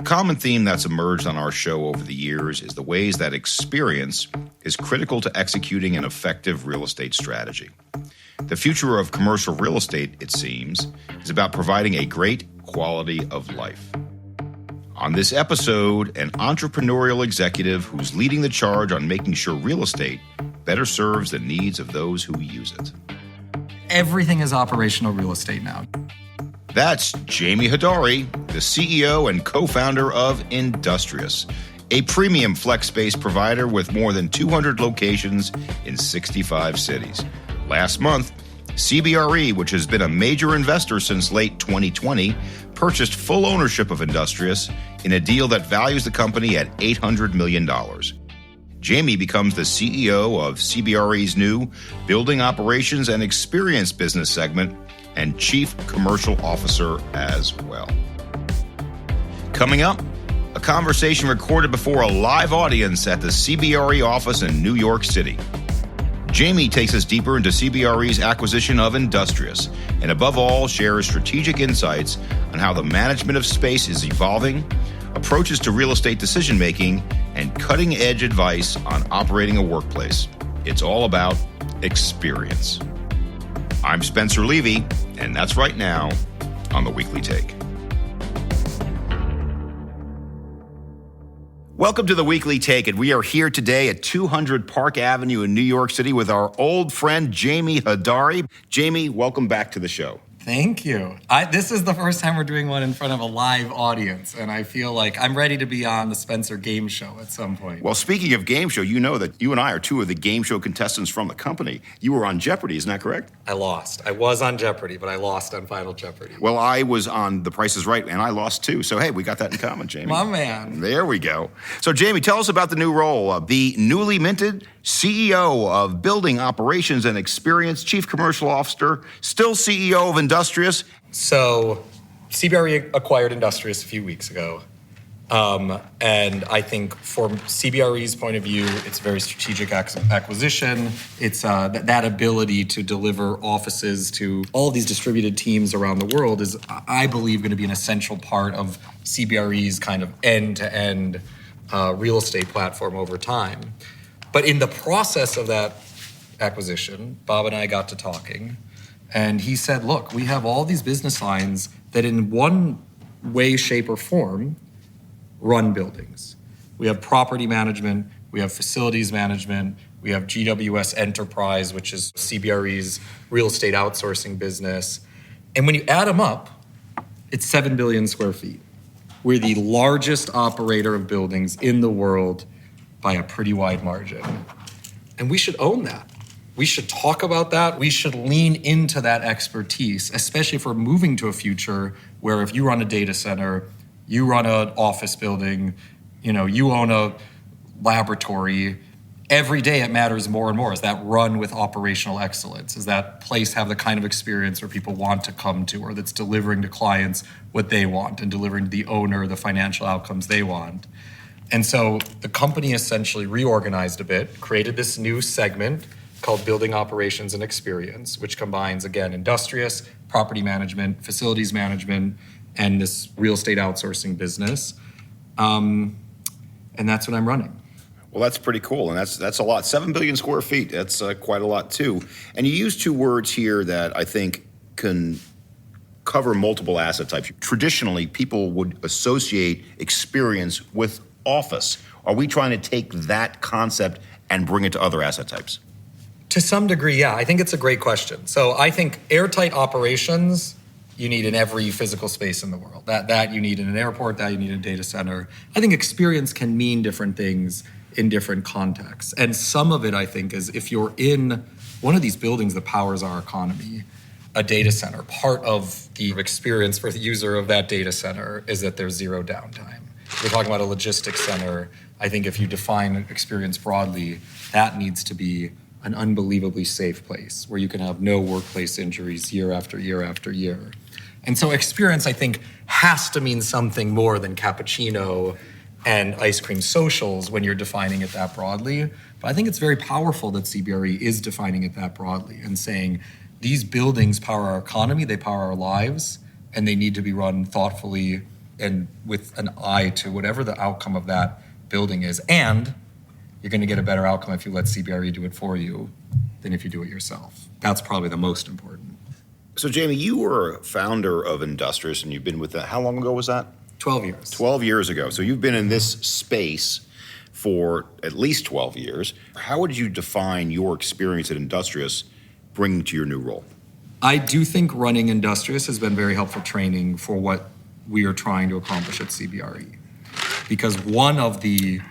common theme that's emerged on our show over the years is the ways that experience is critical to executing an effective real estate strategy. The future of commercial real estate, it seems, is about providing a great quality of life. On this episode, an entrepreneurial executive who's leading the charge on making sure real estate better serves the needs of those who use it. Everything is operational real estate now. That's Jamie Hodari, the CEO and co-founder of Industrious, a premium flex space provider with more than 200 locations in 65 cities. Last month, CBRE, which has been a major investor since late 2020, purchased full ownership of Industrious in a deal that values the company at $800 million. Jamie becomes the CEO of CBRE's new Building Operations and Experience business segment and Chief Commercial Officer as well. Coming up, a conversation recorded before a live audience at the CBRE office in New York City. Jamie takes us deeper into CBRE's acquisition of Industrious, and above all, shares strategic insights on how the management of space is evolving, approaches to real estate decision-making, and cutting-edge advice on operating a workplace. It's all about experience. I'm Spencer Levy, and that's right now on The Weekly Take. Welcome to The Weekly Take, and we are here today at 200 Park Avenue in New York City with our old friend, Jamie Hodari. Jamie, welcome back to the show. Thank you. This is the first time we're doing one in front of a live audience, and I feel like I'm ready to be on the Spencer game show at some point. Well, speaking of game show, you know that you and I are two of the game show contestants from the company. You were on Jeopardy, isn't that correct? I lost. I was on Jeopardy, but I lost on Final Jeopardy. Well, I was on The Price is Right, and I lost too. So, hey, we got that in common, Jamie. My man. There we go. So, Jamie, tell us about the new role of the newly minted CEO of Building Operations and Experience, Chief Commercial Officer, still CEO of Industrious. So CBRE acquired Industrious a few weeks ago. And I think from CBRE's point of view, it's a very strategic acquisition. It's that ability to deliver offices to all these distributed teams around the world is, I believe, going to be an essential part of CBRE's kind of end-to-end real estate platform over time. But in the process of that acquisition, Bob and I got to talking, and he said, look, we have all these business lines that in one way, shape, or form run buildings. We have property management, we have facilities management, we have GWS Enterprise, which is CBRE's real estate outsourcing business. And when you add them up, it's 7 billion square feet. We're the largest operator of buildings in the world by a pretty wide margin. And we should own that. We should talk about that. We should lean into that expertise, especially if we're moving to a future where if you run a data center, you run an office building, you own a laboratory, every day it matters more and more. Is that run with operational excellence? Does that place have the kind of experience where people want to come to, or that's delivering to clients what they want and delivering to the owner the financial outcomes they want? And so the company essentially reorganized a bit, created this new segment called Building Operations and Experience, which combines, again, Industrious, property management, facilities management, and this real estate outsourcing business. And that's what I'm running. Well, that's pretty cool, and that's a lot. 7 billion square feet, that's quite a lot too. And you use two words here that I think can cover multiple asset types. Traditionally, people would associate experience with office. Are we trying to take that concept and bring it to other asset types? To some degree, yeah. I think it's a great question. So I think airtight operations you need in every physical space in the world. That you need in an airport, that you need in a data center. I think experience can mean different things in different contexts. And some of it, I think, is if you're in one of these buildings that powers our economy, a data center, part of the experience for the user of that data center is that there's zero downtime. If we're talking about a logistics center, I think if you define experience broadly, that needs to be an unbelievably safe place where you can have no workplace injuries year after year after year. And so experience, I think, has to mean something more than cappuccino and ice cream socials when you're defining it that broadly. But I think it's very powerful that CBRE is defining it that broadly and saying these buildings power our economy, they power our lives, and they need to be run thoughtfully and with an eye to whatever the outcome of that building is. And you're going to get a better outcome if you let CBRE do it for you than if you do it yourself. That's probably the most important. So, Jamie, you were a founder of Industrious, and you've been with that. How long ago was that? 12 years. 12 years ago. So you've been in this space for at least 12 years. How would you define your experience at Industrious bringing to your new role? I do think running Industrious has been very helpful training for what we are trying to accomplish at CBRE. Because one of the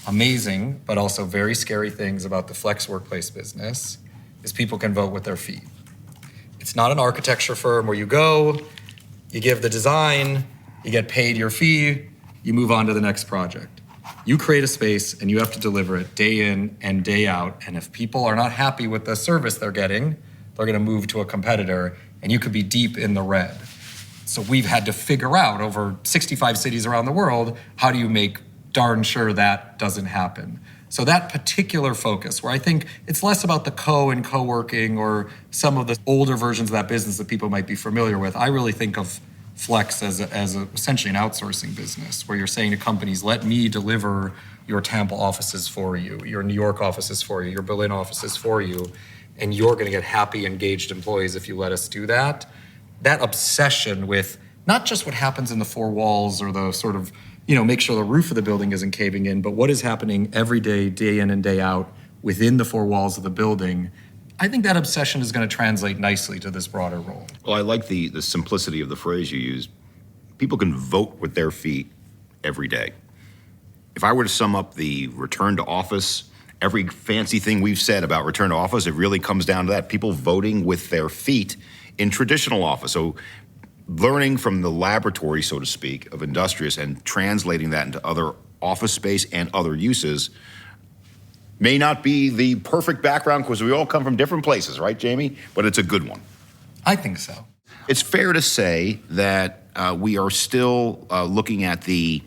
amazing but also very scary things about the flex workplace business is people can vote with their feet. It's not an architecture firm where you go, you give the design, you get paid your fee, you move on to the next project. You create a space and you have to deliver it day in and day out. And if people are not happy with the service they're getting, they're going to move to a competitor and you could be deep in the red. So we've had to figure out over 65 cities around the world, how do you make darn sure that doesn't happen? So that particular focus, where I think it's less about the and co-working or some of the older versions of that business that people might be familiar with, I really think of Flex as essentially an outsourcing business, where you're saying to companies, let me deliver your Tampa offices for you, your New York offices for you, your Berlin offices for you, and you're going to get happy, engaged employees if you let us do that. That obsession with not just what happens in the four walls or the sort of, make sure the roof of the building isn't caving in, but what is happening every day, day in and day out within the four walls of the building. I think that obsession is going to translate nicely to this broader role. Well, I like the simplicity of the phrase you used. People can vote with their feet every day. If I were to sum up the return to office, every fancy thing we've said about return to office, it really comes down to that. People voting with their feet in traditional office. So learning from the laboratory, so to speak, of Industrious and translating that into other office space and other uses may not be the perfect background because we all come from different places, right, Jamie? But it's a good one. I think so. It's fair to say that we are still looking at the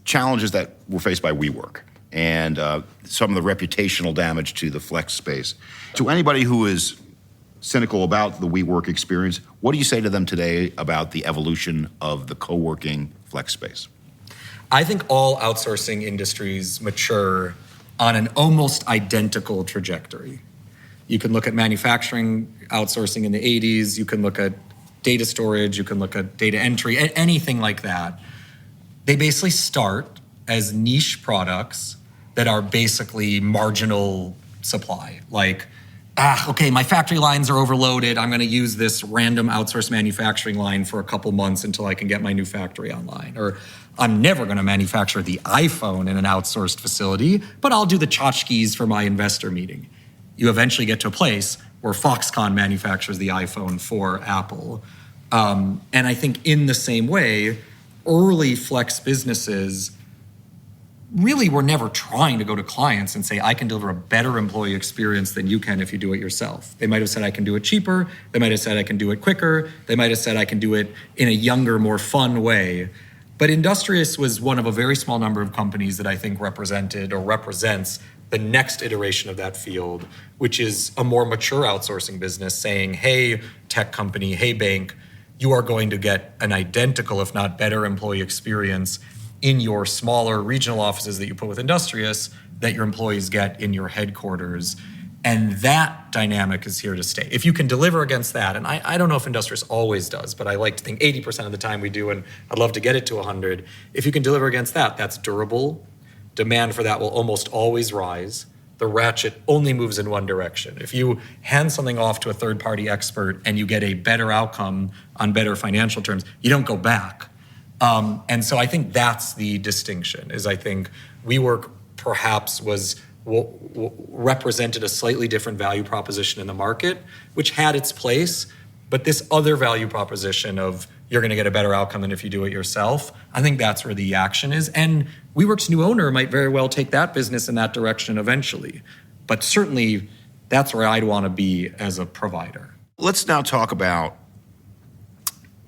challenges that were faced by WeWork and some of the reputational damage to the flex space. To anybody who is cynical about the WeWork experience, what do you say to them today about the evolution of the co-working flex space? I think all outsourcing industries mature on an almost identical trajectory. You can look at manufacturing outsourcing in the 80s, you can look at data storage, you can look at data entry, anything like that. They basically start as niche products that are basically marginal supply. Like, okay, my factory lines are overloaded. I'm going to use this random outsourced manufacturing line for a couple months until I can get my new factory online. Or I'm never going to manufacture the iPhone in an outsourced facility, but I'll do the tchotchkes for my investor meeting. You eventually get to a place where Foxconn manufactures the iPhone for Apple. And I think in the same way, early flex businesses really were never trying to go to clients and say, I can deliver a better employee experience than you can if you do it yourself. They might have said, I can do it cheaper. They might have said, I can do it quicker. They might have said, I can do it in a younger, more fun way. But Industrious was one of a very small number of companies that I think represented or represents the next iteration of that field, which is a more mature outsourcing business saying, hey, tech company, hey, bank, you are going to get an identical, if not better, employee experience in your smaller regional offices that you put with Industrious that your employees get in your headquarters. And that dynamic is here to stay. If you can deliver against that, and I don't know if Industrious always does, but I like to think 80% of the time we do, and I'd love to get it to 100. If you can deliver against that, that's durable. Demand for that will almost always rise. The ratchet only moves in one direction. If you hand something off to a third-party expert and you get a better outcome on better financial terms, you don't go back. And so I think that's the distinction, is I think WeWork perhaps represented a slightly different value proposition in the market, which had its place, but this other value proposition of you're going to get a better outcome than if you do it yourself, I think that's where the action is. And WeWork's new owner might very well take that business in that direction eventually. But certainly that's where I'd want to be as a provider. Let's now talk about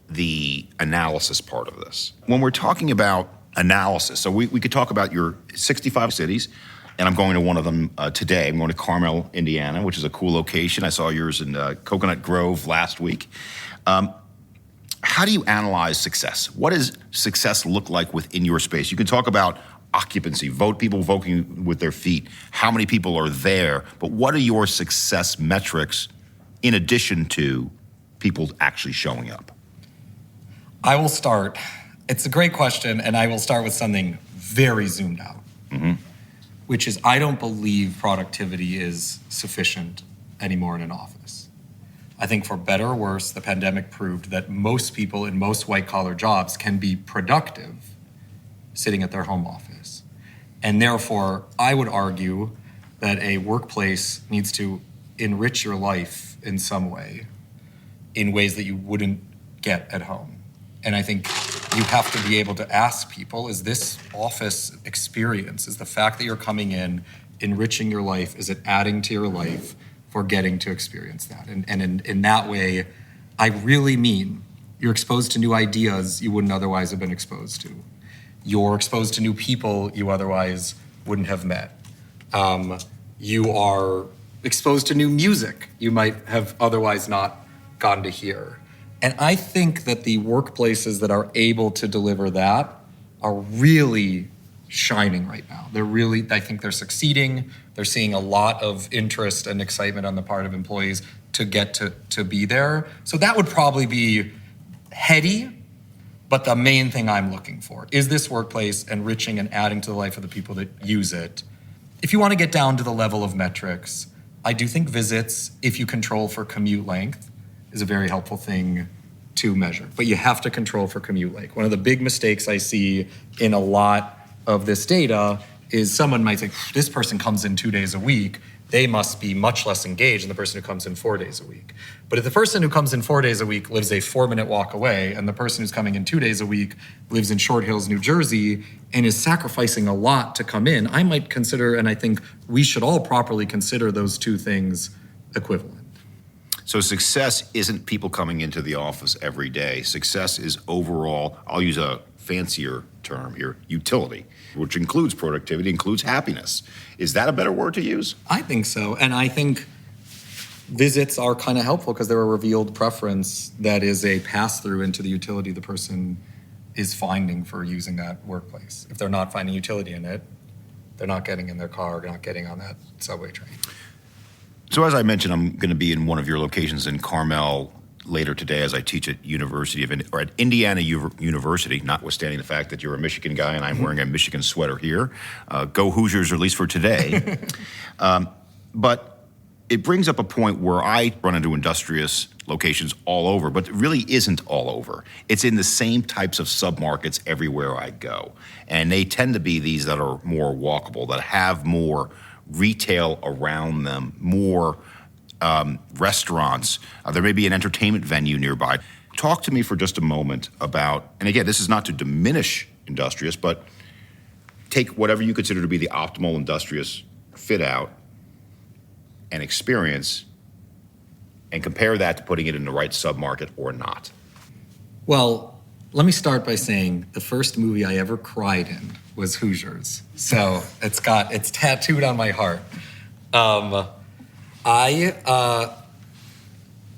the analysis part of this. When we're talking about analysis, so we could talk about your 65 cities, and I'm going to one of them today. I'm going to Carmel, Indiana, which is a cool location. I saw yours in Coconut Grove last week. How how do you analyze success? What does success look like within your space? You can talk about occupancy, people voting with their feet, how many people are there, but what are your success metrics in addition to people actually showing up? I will start. It's a great question, and I will start with something very zoomed out, which is I don't believe productivity is sufficient anymore in an office. I think for better or worse, the pandemic proved that most people in most white-collar jobs can be productive sitting at their home office. And therefore, I would argue that a workplace needs to enrich your life in some way, in ways that you wouldn't get at home. And I think you have to be able to ask people, is this office experience, is the fact that you're coming in, enriching your life, is it adding to your life for getting to experience that? And in that way, I really mean you're exposed to new ideas you wouldn't otherwise have been exposed to. You're exposed to new people you otherwise wouldn't have met. You are exposed to new music you might have otherwise not gotten to hear. And I think that the workplaces that are able to deliver that are really shining right now. I think they're succeeding. They're seeing a lot of interest and excitement on the part of employees to get to be there. So that would probably be heady, but the main thing I'm looking for is this workplace enriching and adding to the life of the people that use it. If you want to get down to the level of metrics, I do think visits, if you control for commute length, is a very helpful thing to measure. But you have to control for commute length. One of the big mistakes I see in a lot of this data is someone might think, this person comes in 2 days a week, they must be much less engaged than the person who comes in 4 days a week. But if the person who comes in 4 days a week lives a 4-minute walk away, and the person who's coming in 2 days a week lives in Short Hills, New Jersey, and is sacrificing a lot to come in, I might consider, and I think we should all properly consider those two things equivalent. So success isn't people coming into the office every day. Success is overall, I'll use a fancier term here, utility, which includes productivity, includes happiness. Is that a better word to use? I think so. And I think visits are kind of helpful because they're a revealed preference that is a pass-through into the utility the person is finding for using that workplace. If they're not finding utility in it, they're not getting in their car, not getting on that subway train. So as I mentioned, I'm going to be in one of your locations in Carmel later today as I teach at at Indiana University, notwithstanding the fact that you're a Michigan guy and I'm wearing a Michigan sweater here. Go Hoosiers, or at least for today. But it brings up a point where I run into Industrious locations all over, but it really isn't all over. It's in the same types of submarkets everywhere I go. And they tend to be these that are more walkable, that have more retail around them, more restaurants. There may be an entertainment venue nearby. Talk to me for just a moment about, and again, this is not to diminish Industrious, but take whatever you consider to be the optimal Industrious fit out and experience and compare that to putting it in the right submarket or not. Well, let me start by saying the first movie I ever cried in was Hoosiers. So it's tattooed on my heart.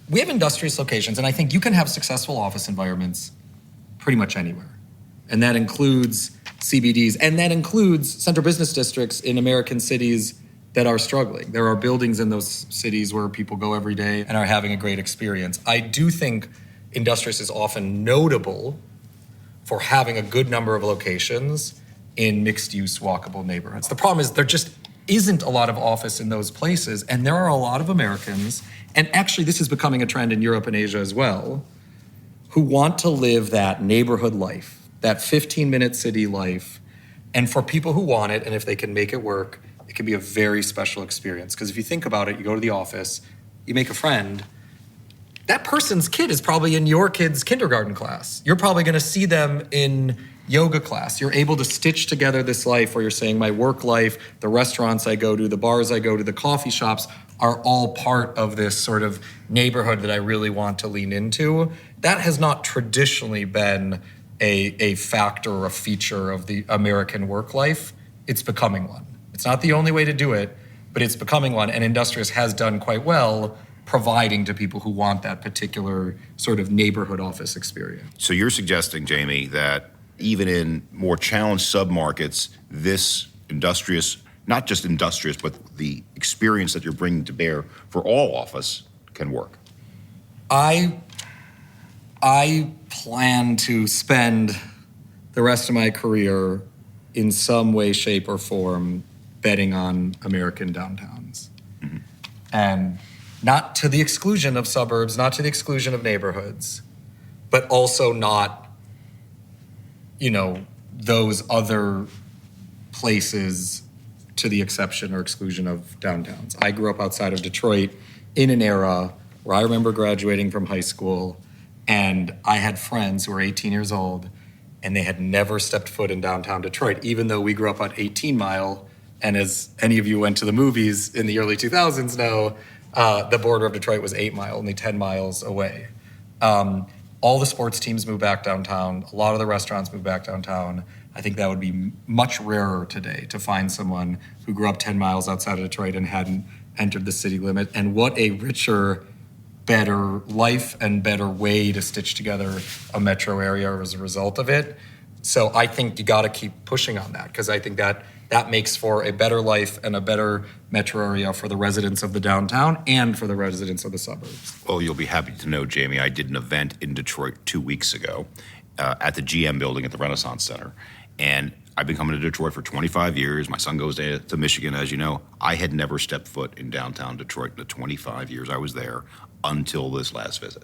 We have Industrious locations, and I think you can have successful office environments pretty much anywhere. And that includes CBDs, and that includes central business districts in American cities that are struggling. There are buildings in those cities where people go every day and are having a great experience. I do think Industrious is often notable for having a good number of locations in mixed-use, walkable neighborhoods. The problem is there just isn't a lot of office in those places, and there are a lot of Americans, and actually this is becoming a trend in Europe and Asia as well, who want to live that neighborhood life, that 15-minute city life. And for people who want it, and if they can make it work, it can be a very special experience. Because if you think about it, you go to the office, you make a friend, that person's kid is probably in your kid's kindergarten class. You're probably going to see them in yoga class. You're able to stitch together this life where you're saying my work life, the restaurants I go to, the bars I go to, the coffee shops are all part of this sort of neighborhood that I really want to lean into. That has not traditionally been a factor or a feature of the American work life. It's becoming one. It's not the only way to do it, but it's becoming one. And Industrious has done quite well providing to people who want that particular sort of neighborhood office experience. So you're suggesting, Jamie, that even in more challenged submarkets, this industrious, not just industrious, but the experience that you're bringing to bear for all office can work. I plan to spend the rest of my career in some way, shape, or form betting on American downtowns. Mm-hmm. And not to the exclusion of suburbs, not to the exclusion of neighborhoods, but also not, those other places to the exception or exclusion of downtowns. I grew up outside of Detroit in an era where I remember graduating from high school, and I had friends who were 18 years old, and they had never stepped foot in downtown Detroit, even though we grew up on 18 Mile. And as any of you went to the movies in the early 2000s know, the border of Detroit was 8 Mile, only 10 miles away. All the sports teams moved back downtown. A lot of the restaurants moved back downtown. I think that would be much rarer today to find someone who grew up 10 miles outside of Detroit and hadn't entered the city limit. And what a richer, better life and better way to stitch together a metro area as a result of it. So I think you got to keep pushing on that, because I think that makes for a better life and a better metro area for the residents of the downtown and for the residents of the suburbs. Well, you'll be happy to know, Jamie, I did an event in Detroit 2 weeks ago at the GM building at the Renaissance Center. And I've been coming to Detroit for 25 years. My son goes to Michigan, as you know. I had never stepped foot in downtown Detroit in the 25 years I was there until this last visit.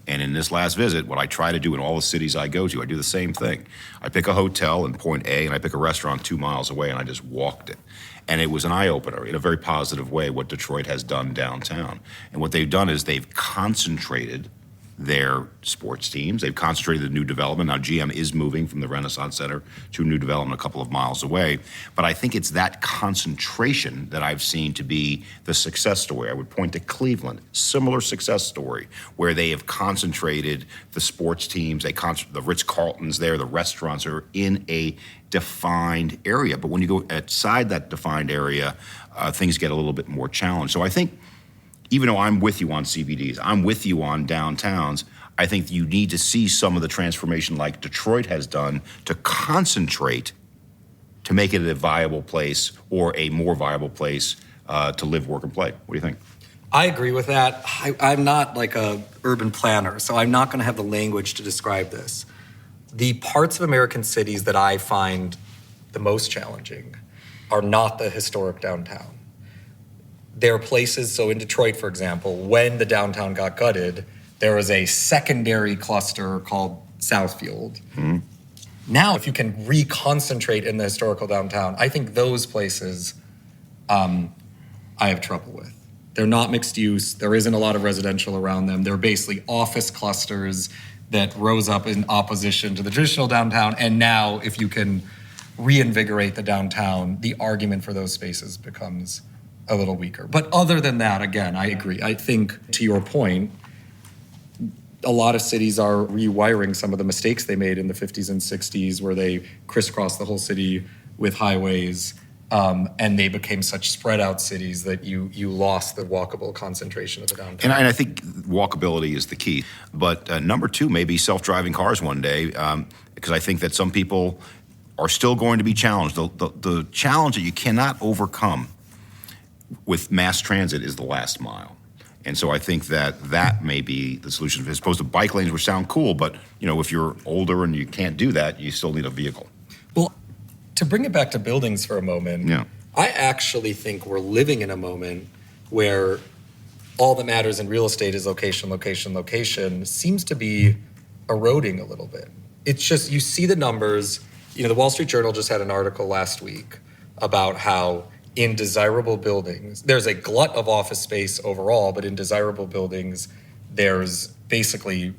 And in this last visit, what I try to do in all the cities I go to, I do the same thing. I pick a hotel in point A, and I pick a restaurant 2 miles away, and I just walked it. And it was an eye-opener in a very positive way what Detroit has done downtown. And what they've done is they've concentrated their sports teams. They've concentrated the new development. Now, GM is moving from the Renaissance Center to a new development a couple of miles away. But I think it's that concentration that I've seen to be the success story. I would point to Cleveland, similar success story, where they have concentrated the sports teams, the Ritz-Carltons there, the restaurants are in a defined area. But when you go outside that defined area, things get a little bit more challenged. So I think, even though I'm with you on CBDs, I'm with you on downtowns, I think you need to see some of the transformation like Detroit has done to concentrate to make it a viable place or a more viable place to live, work, and play. What do you think? I agree with that. I'm not like a urban planner, so I'm not going to have the language to describe this. The parts of American cities that I find the most challenging are not the historic downtown. There are places, so in Detroit, for example, when the downtown got gutted, there was a secondary cluster called Southfield. Mm-hmm. Now, if you can reconcentrate in the historical downtown, I think those places I have trouble with. They're not mixed use. There isn't a lot of residential around them. They're basically office clusters that rose up in opposition to the traditional downtown. And now, if you can reinvigorate the downtown, the argument for those spaces becomes a little weaker. But other than that, again, I agree. I think, to your point, a lot of cities are rewiring some of the mistakes they made in the 50s and 60s, where they crisscrossed the whole city with highways, and they became such spread out cities that you lost the walkable concentration of the downtown. And I think walkability is the key. But number two, maybe self-driving cars one day, because I think that some people are still going to be challenged. The challenge that you cannot overcome with mass transit is the last mile. And so I think that may be the solution, as opposed to bike lanes, which sound cool, but if you're older and you can't do that, you still need a vehicle. Well, to bring it back to buildings for a moment, yeah. I actually think we're living in a moment where all that matters in real estate is location, location, location, seems to be eroding a little bit. It's just, you see the numbers. The Wall Street Journal just had an article last week about how in desirable buildings, there's a glut of office space overall, but in desirable buildings, there's basically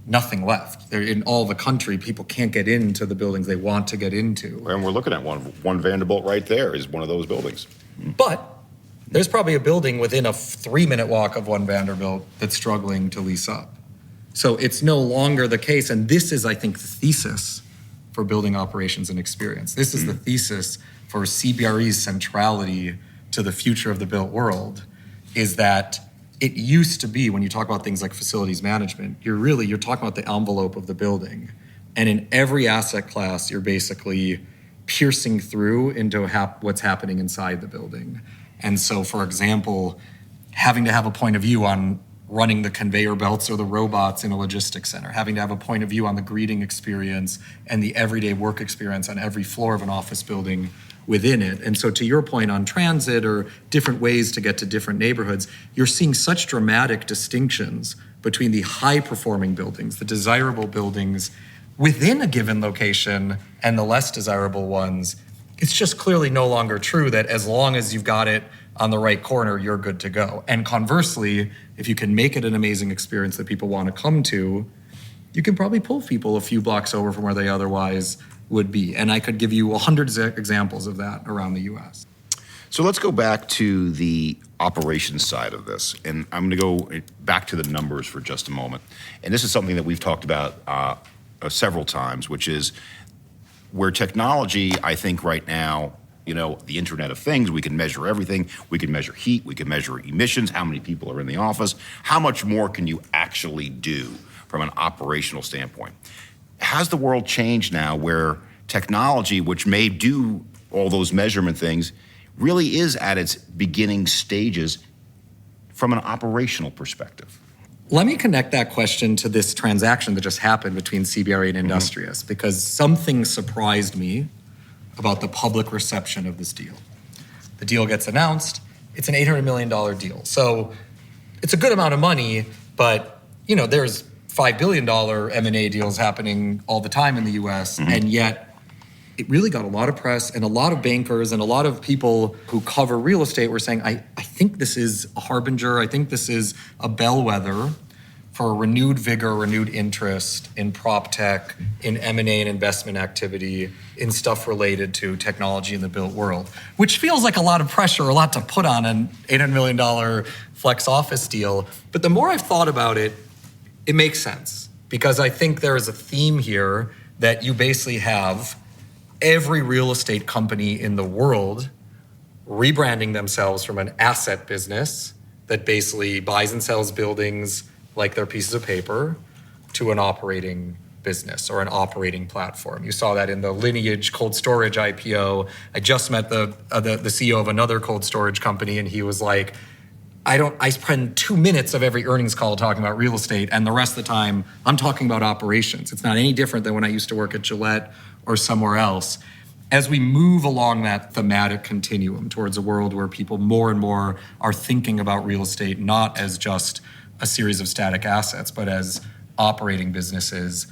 nothing left. In all the country, people can't get into the buildings they want to get into. And we're looking at one Vanderbilt right there is one of those buildings. But there's probably a building within a 3-minute walk of one Vanderbilt that's struggling to lease up. So it's no longer the case, and this is, I think, the thesis for building operations and experience. This is the thesis for CBRE's centrality to the future of the built world, is that it used to be, when you talk about things like facilities management, you're talking about the envelope of the building. And in every asset class, you're basically piercing through into what's happening inside the building. And so, for example, having to have a point of view on running the conveyor belts or the robots in a logistics center, having to have a point of view on the greeting experience and the everyday work experience on every floor of an office building within it. And so, to your point on transit or different ways to get to different neighborhoods, you're seeing such dramatic distinctions between the high-performing buildings, the desirable buildings within a given location, and the less desirable ones. It's just clearly no longer true that as long as you've got it on the right corner, you're good to go. And conversely, if you can make it an amazing experience that people want to come to, you can probably pull people a few blocks over from where they otherwise would be. And I could give you 100 examples of that around the US. So let's go back to the operations side of this. And I'm going to go back to the numbers for just a moment. And this is something that we've talked about several times, which is where technology, I think right now, the Internet of Things, we can measure everything. We can measure heat, we can measure emissions, how many people are in the office. How much more can you actually do from an operational standpoint? Has the world changed now where technology, which may do all those measurement things, really is at its beginning stages from an operational perspective? Let me connect that question to this transaction that just happened between CBRE and Industrious, because something surprised me about the public reception of this deal. The deal gets announced. It's an $800 million deal. So it's a good amount of money, but there's $5 billion M&A deals happening all the time in the US, and yet it really got a lot of press, and a lot of bankers and a lot of people who cover real estate were saying, I think this is a harbinger, I think this is a bellwether for a renewed vigor, renewed interest in prop tech, in M&A and investment activity, in stuff related to technology in the built world, which feels like a lot of pressure, a lot to put on an $800 million flex office deal. But the more I've thought about it, it makes sense, because I think there is a theme here that you basically have every real estate company in the world rebranding themselves from an asset business that basically buys and sells buildings like they're pieces of paper to an operating business or an operating platform. You saw that in the Lineage cold storage IPO. I just met the CEO of another cold storage company, and he was like, I spend 2 minutes of every earnings call talking about real estate, and the rest of the time I'm talking about operations. It's not any different than when I used to work at Gillette or somewhere else. As we move along that thematic continuum towards a world where people more and more are thinking about real estate not as just a series of static assets, but as operating businesses,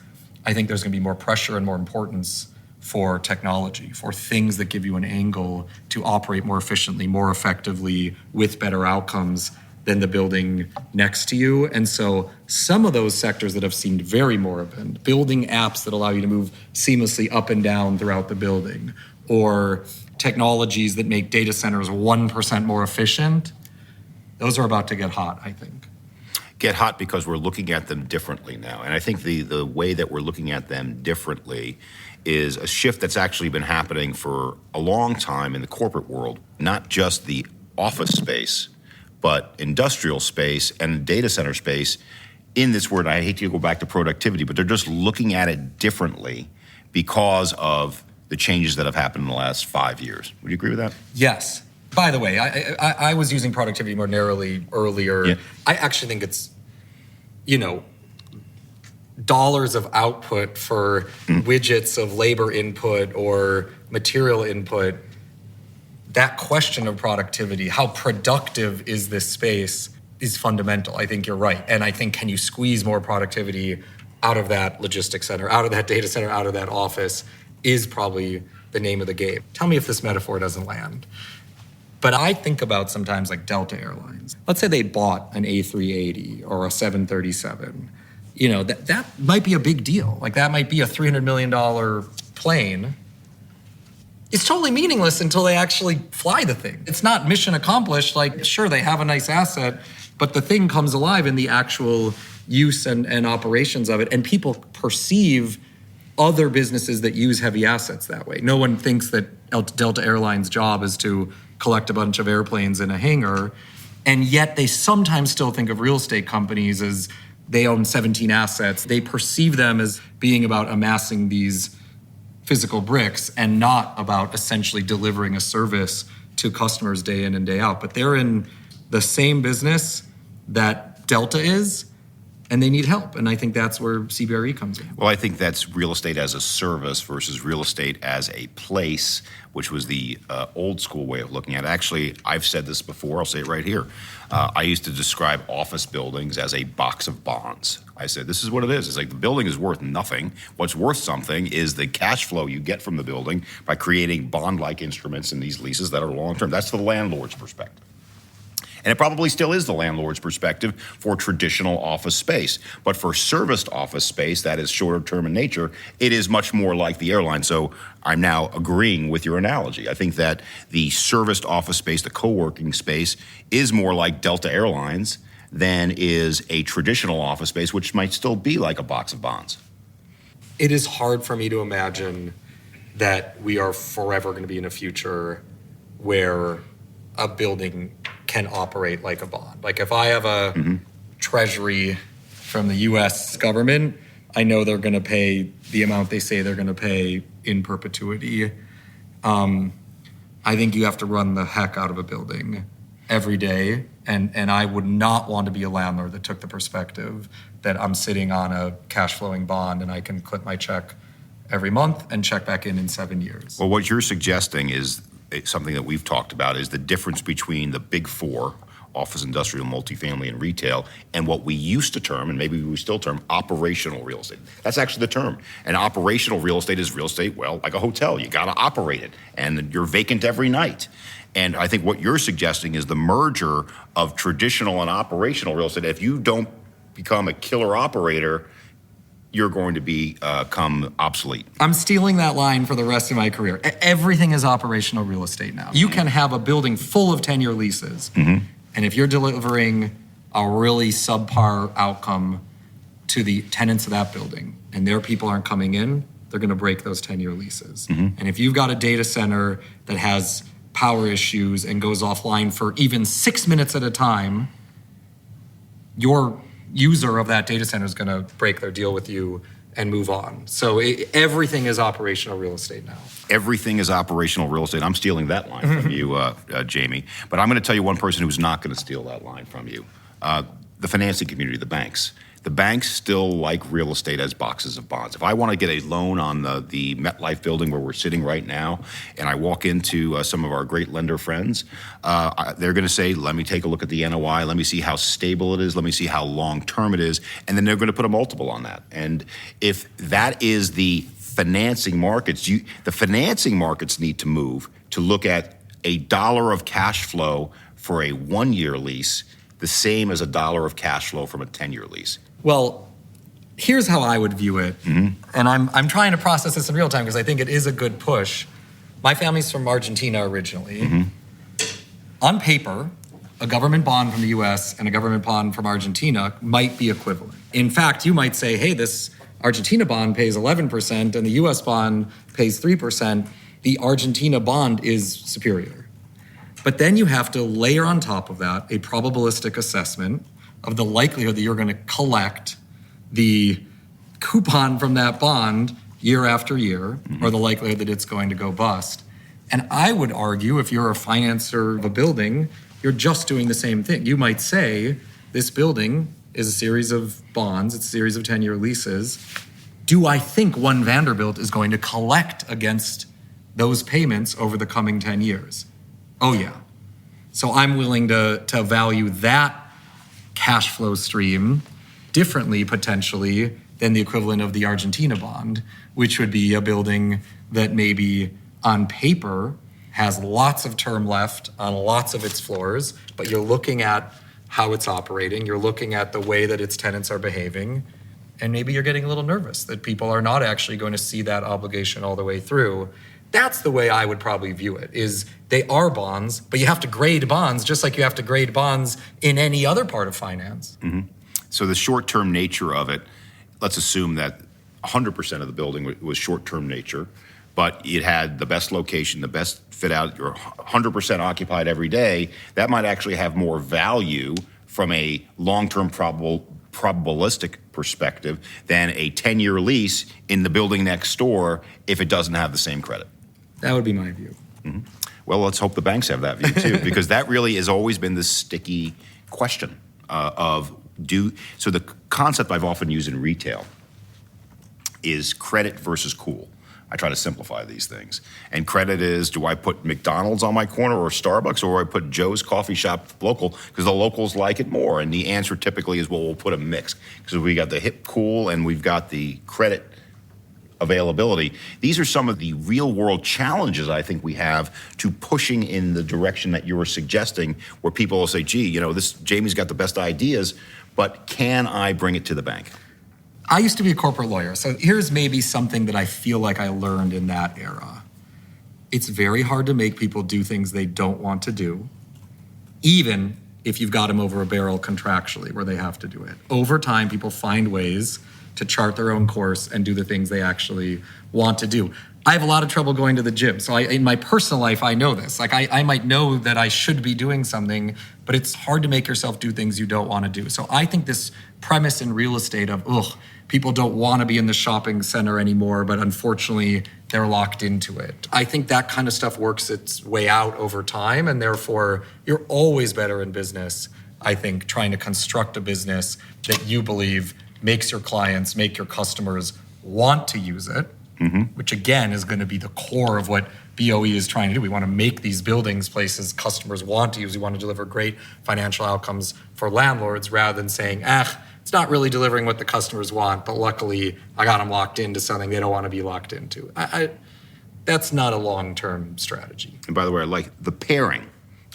I think there's going to be more pressure and more importance for technology, for things that give you an angle to operate more efficiently, more effectively, with better outcomes than the building next to you. And so some of those sectors that have seemed very moribund, building apps that allow you to move seamlessly up and down throughout the building, or technologies that make data centers 1% more efficient, those are about to get hot, I think. Get hot because we're looking at them differently now. And I think the way that we're looking at them differently is a shift that's actually been happening for a long time in the corporate world, not just the office space, but industrial space and data center space. In this word, I hate to go back to productivity, but they're just looking at it differently because of the changes that have happened in the last 5 years. Would you agree with that? Yes. By the way, I was using productivity more narrowly earlier. Yeah. I actually think it's, dollars of output for widgets of labor input or material input. That question of productivity, how productive is this space, is fundamental. I think you're right. And I think, can you squeeze more productivity out of that logistics center, out of that data center, out of that office, is probably the name of the game. Tell me if this metaphor doesn't land. But I think about sometimes like Delta Airlines. Let's say they bought an A380 or a 737. That might be a big deal. Like that might be a $300 million plane. It's totally meaningless until they actually fly the thing. It's not mission accomplished. Like, sure, they have a nice asset, but the thing comes alive in the actual use and operations of it. And people perceive other businesses that use heavy assets that way. No one thinks that Delta Airlines' job is to collect a bunch of airplanes in a hangar. And yet they sometimes still think of real estate companies as they own 17 assets. They perceive them as being about amassing these physical bricks and not about essentially delivering a service to customers day in and day out. But they're in the same business that Delta is, and they need help. And I think that's where CBRE comes in. Well, I think that's real estate as a service versus real estate as a place, which was the old school way of looking at it. Actually, I've said this before. I'll say it right here. I used to describe office buildings as a box of bonds. I said, this is what it is. It's like the building is worth nothing. What's worth something is the cash flow you get from the building by creating bond-like instruments in these leases that are long-term. That's the landlord's perspective. And it probably still is the landlord's perspective for traditional office space. But for serviced office space that is shorter term in nature, it is much more like the airline. So I'm now agreeing with your analogy. I think that the serviced office space, the co-working space, is more like Delta Airlines than is a traditional office space, which might still be like a box of bonds. It is hard for me to imagine that we are forever going to be in a future where a building can operate like a bond. Like if I have a treasury from the US government, I know they're going to pay the amount they say they're going to pay in perpetuity. I think you have to run the heck out of a building every day. And I would not want to be a landlord that took the perspective that I'm sitting on a cash flowing bond and I can clip my check every month and check back in 7 years. Well, what you're suggesting is something that we've talked about is the difference between the big four, office, industrial, multifamily, and retail, and what we used to term, and maybe we still term, operational real estate. That's actually the term. And operational real estate is real estate, well, like a hotel. You got to operate it, and you're vacant every night. And I think what you're suggesting is the merger of traditional and operational real estate. If you don't become a killer operator, you're going to become obsolete. I'm stealing that line for the rest of my career. Everything is operational real estate now. You can have a building full of 10-year leases, and if you're delivering a really subpar outcome to the tenants of that building, and their people aren't coming in, they're going to break those 10-year leases. And if you've got a data center that has power issues and goes offline for even 6 minutes at a time, your user of that data center is going to break their deal with you and move on. So everything is operational real estate now. Everything is operational real estate. I'm stealing that line from you, Jamie. But I'm going to tell you one person who's not going to steal that line from you. The financing community, the banks. The banks still like real estate as boxes of bonds. If I want to get a loan on the MetLife building where we're sitting right now, and I walk into some of our great lender friends, they're going to say, let me take a look at the NOI, let me see how stable it is, let me see how long-term it is, and then they're going to put a multiple on that. And if that is the financing markets, the financing markets need to move to look at $1 of cash flow for a 1-year lease the same as $1 of cash flow from a 10-year lease. Well, here's how I would view it, and I'm trying to process this in real time because I think it is a good push. My family's from Argentina originally. On paper, a government bond from the US and a government bond from Argentina might be equivalent. In fact, you might say, hey, this Argentina bond pays 11% and the US bond pays 3%. The Argentina bond is superior. But then you have to layer on top of that a probabilistic assessment of the likelihood that you're going to collect the coupon from that bond year after year, or the likelihood that it's going to go bust. And I would argue if you're a financer of a building, you're just doing the same thing. You might say, this building is a series of bonds, it's a series of 10-year leases. Do I think One Vanderbilt is going to collect against those payments over the coming 10 years? Oh yeah. So I'm willing to value that cash flow stream differently potentially than the equivalent of the Argentina bond, which would be a building that maybe on paper has lots of term left on lots of its floors, but you're looking at how it's operating, you're looking at the way that its tenants are behaving, and maybe you're getting a little nervous that people are not actually going to see that obligation all the way through. That's the way I would probably view it, is they are bonds, but you have to grade bonds just like you have to grade bonds in any other part of finance. So the short-term nature of it, let's assume that 100% of the building was short-term nature. but it had the best location, the best fit out, you're 100% occupied every day, that might actually have more value from a long-term probabilistic perspective than a 10-year lease in the building next door if it doesn't have the same credit. That would be my view. Mm-hmm. Well, let's hope the banks have that view too, because that really has always been the sticky question so the concept I've often used in retail is credit versus cool. I try to simplify these things. And credit is, do I put McDonald's on my corner or Starbucks, or I put Joe's Coffee Shop local because the locals like it more? And the answer typically is, well, we'll put a mix because we got the hip cool and we've got the credit availability. These are some of the real world challenges I think we have to pushing in the direction that you were suggesting, where people will say, gee, this Jamie's got the best ideas, but can I bring it to the bank? I used to be a corporate lawyer, so here's maybe something that I feel like I learned in that era. It's very hard to make people do things they don't want to do, even if you've got them over a barrel contractually where they have to do it. Over time, people find ways to chart their own course and do the things they actually want to do. I have a lot of trouble going to the gym. So in my personal life, I know this. Like I might know that I should be doing something, but it's hard to make yourself do things you don't want to do. So I think this premise in real estate of, people don't want to be in the shopping center anymore, but unfortunately they're locked into it. I think that kind of stuff works its way out over time, and therefore you're always better in business, I think, trying to construct a business that you believe makes your clients, make your customers want to use it, which again is going to be the core of what BOE is trying to do. We want to make these buildings places customers want to use. We want to deliver great financial outcomes for landlords rather than saying, it's not really delivering what the customers want, but luckily I got them locked into something they don't want to be locked into. That's not a long-term strategy. And by the way, I like the pairing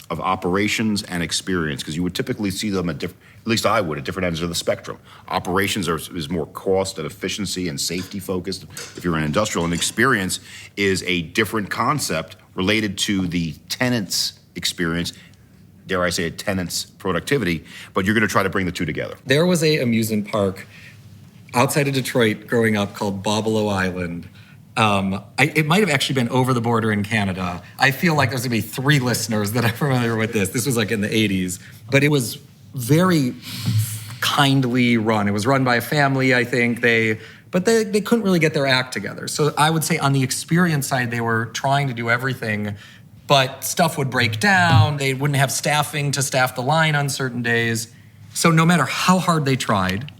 of operations and experience, because you would typically see them at least I would, at different ends of the spectrum. Operations is more cost and efficiency and safety focused if you're in industrial, and experience is a different concept related to the tenant's experience, dare I say it, tenant's productivity, but you're gonna try to bring the two together. There was a amusement park outside of Detroit growing up called Bobolo Island. It might have actually been over the border in Canada. I feel like there's gonna be 3 listeners that are familiar with this. This was like in the 80s, but it was very kindly run. It was run by a family, I think. But they couldn't really get their act together. So I would say on the experience side, they were trying to do everything, but stuff would break down. They wouldn't have staffing to staff the line on certain days. So no matter how hard they tried,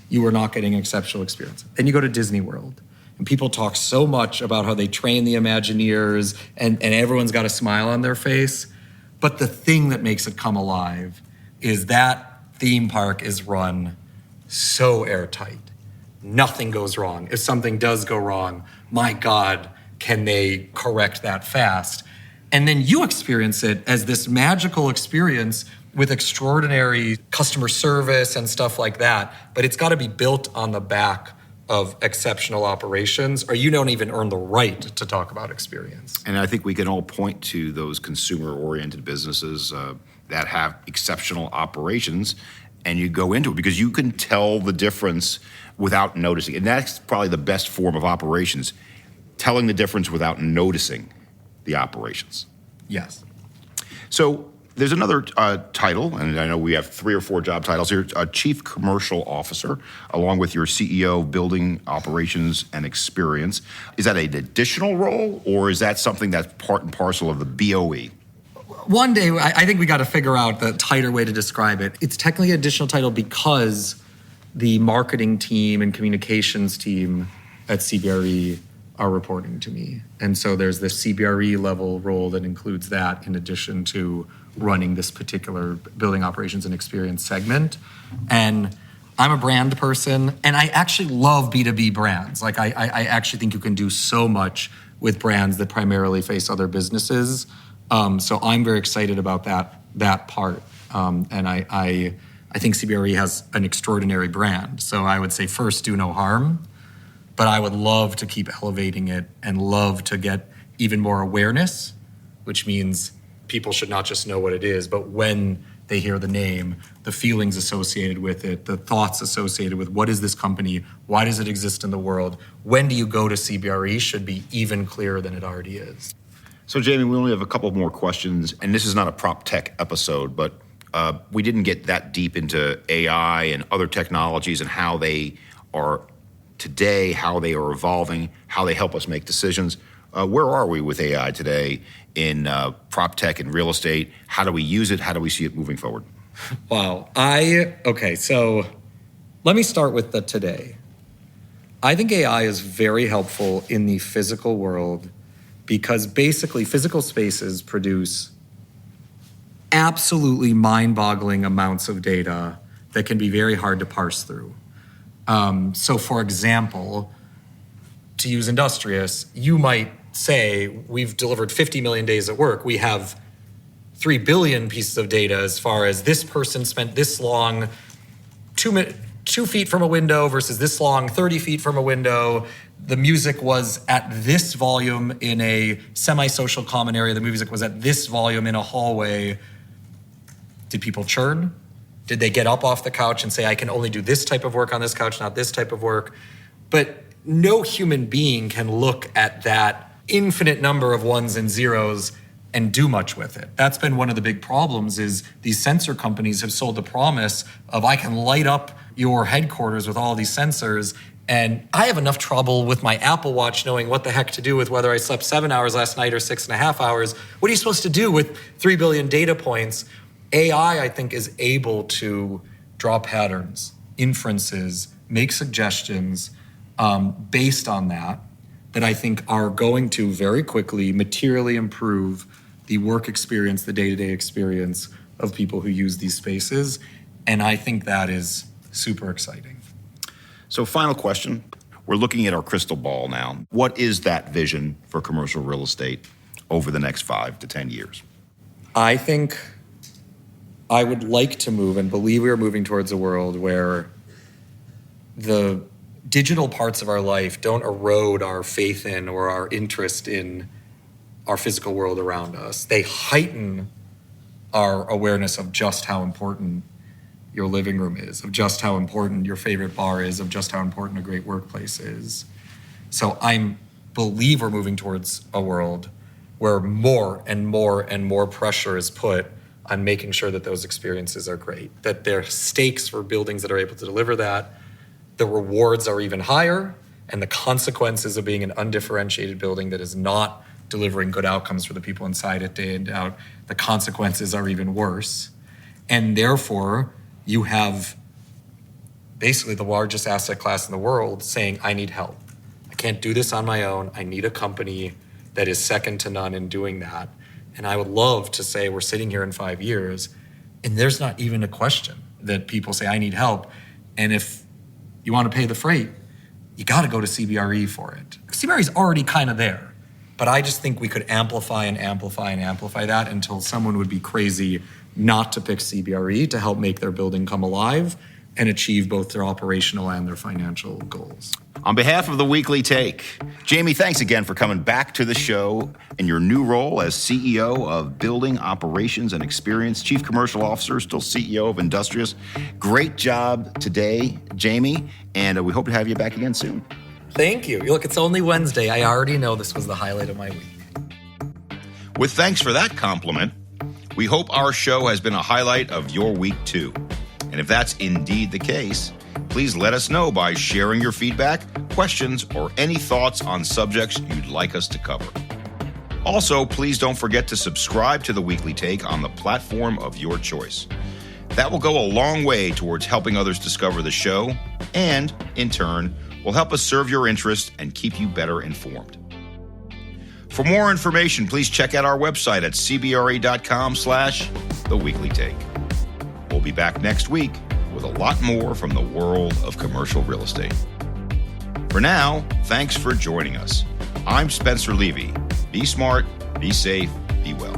you were not getting an exceptional experience. Then you go to Disney World, and people talk so much about how they train the Imagineers, and everyone's got a smile on their face. But the thing that makes it come alive is that theme park is run so airtight. Nothing goes wrong. If something does go wrong, my God, can they correct that fast? And then you experience it as this magical experience with extraordinary customer service and stuff like that. But it's got to be built on the back of exceptional operations, or you don't even earn the right to talk about experience. And I think we can all point to those consumer-oriented businesses that have exceptional operations, and you go into it because you can tell the difference without noticing. And that's probably the best form of operations, telling the difference without noticing the operations. Yes. So there's another title, and I know we have 3 or 4 job titles here, Chief Commercial Officer, along with your CEO of Building Operations and Experience. Is that an additional role, or is that something that's part and parcel of the BOE? One day, I think we got to figure out the tighter way to describe it. It's technically an additional title because the marketing team and communications team at CBRE are reporting to me. And so there's this CBRE level role that includes that in addition to running this particular building operations and experience segment. And I'm a brand person, and I actually love B2B brands. Like I actually think you can do so much with brands that primarily face other businesses. So I'm very excited about that part. And I think CBRE has an extraordinary brand. So I would say first, do no harm. But I would love to keep elevating it and love to get even more awareness, which means people should not just know what it is, but when they hear the name, the feelings associated with it, the thoughts associated with what is this company, why does it exist in the world, when do you go to CBRE should be even clearer than it already is. So, Jamie, we only have a couple more questions, and this is not a prop tech episode, but we didn't get that deep into AI and other technologies and how they are today, how they are evolving, how they help us make decisions. Where are we with AI today in prop tech and real estate? How do we use it? How do we see it moving forward? Wow. So let me start with the today. I think AI is very helpful in the physical world because basically physical spaces produce absolutely mind-boggling amounts of data that can be very hard to parse through. So for example, to use Industrious, you might say we've delivered 50 million days at work. We have 3 billion pieces of data as far as this person spent this long 2 feet from a window versus this long 30 feet from a window. The music was at this volume in a semi-social common area. The music was at this volume in a hallway. Did people churn? Did they get up off the couch and say, I can only do this type of work on this couch, not this type of work? But no human being can look at that infinite number of ones and zeros and do much with it. That's been one of the big problems is these sensor companies have sold the promise of I can light up your headquarters with all these sensors. And I have enough trouble with my Apple Watch knowing what the heck to do with whether I slept 7 hours last night or 6.5 hours. What are you supposed to do with 3 billion data points? AI, I think, is able to draw patterns, inferences, make suggestions based on that I think are going to very quickly materially improve the work experience, the day-to-day experience of people who use these spaces. And I think that is super exciting. So final question. We're looking at our crystal ball now. What is that vision for commercial real estate over the next 5 to 10 years? I think I would like to move and believe we are moving towards a world where the digital parts of our life don't erode our faith in or our interest in our physical world around us. They heighten our awareness of just how important your living room is, of just how important your favorite bar is, of just how important a great workplace is. So I believe we're moving towards a world where more and more and more pressure is put on making sure that those experiences are great, that there are stakes for buildings that are able to deliver that. The rewards are even higher, and the consequences of being an undifferentiated building that is not delivering good outcomes for the people inside it day in, day out, the consequences are even worse. And therefore, you have basically the largest asset class in the world saying, I need help. I can't do this on my own. I need a company that is second to none in doing that. And I would love to say we're sitting here in 5 years, and there's not even a question that people say, I need help. And if you want to pay the freight, you got to go to CBRE for it. CBRE is already kind of there, but I just think we could amplify and amplify and amplify that until someone would be crazy not to pick CBRE to help make their building come alive and achieve both their operational and their financial goals. On behalf of the Weekly Take, Jamie, thanks again for coming back to the show in your new role as CEO of Building Operations and Experience, Chief Commercial Officer, still CEO of Industrious. Great job today, Jamie, and we hope to have you back again soon. Thank you. Look, it's only Wednesday. I already know this was the highlight of my week. With thanks for that compliment, we hope our show has been a highlight of your week too. And if that's indeed the case, please let us know by sharing your feedback, questions, or any thoughts on subjects you'd like us to cover. Also, please don't forget to subscribe to the Weekly Take on the platform of your choice. That will go a long way towards helping others discover the show and, in turn, will help us serve your interest and keep you better informed. For more information, please check out our website at cbre.com/theweeklytake. We'll be back next week with a lot more from the world of commercial real estate. For now, thanks for joining us. I'm Spencer Levy. Be smart, be safe, be well.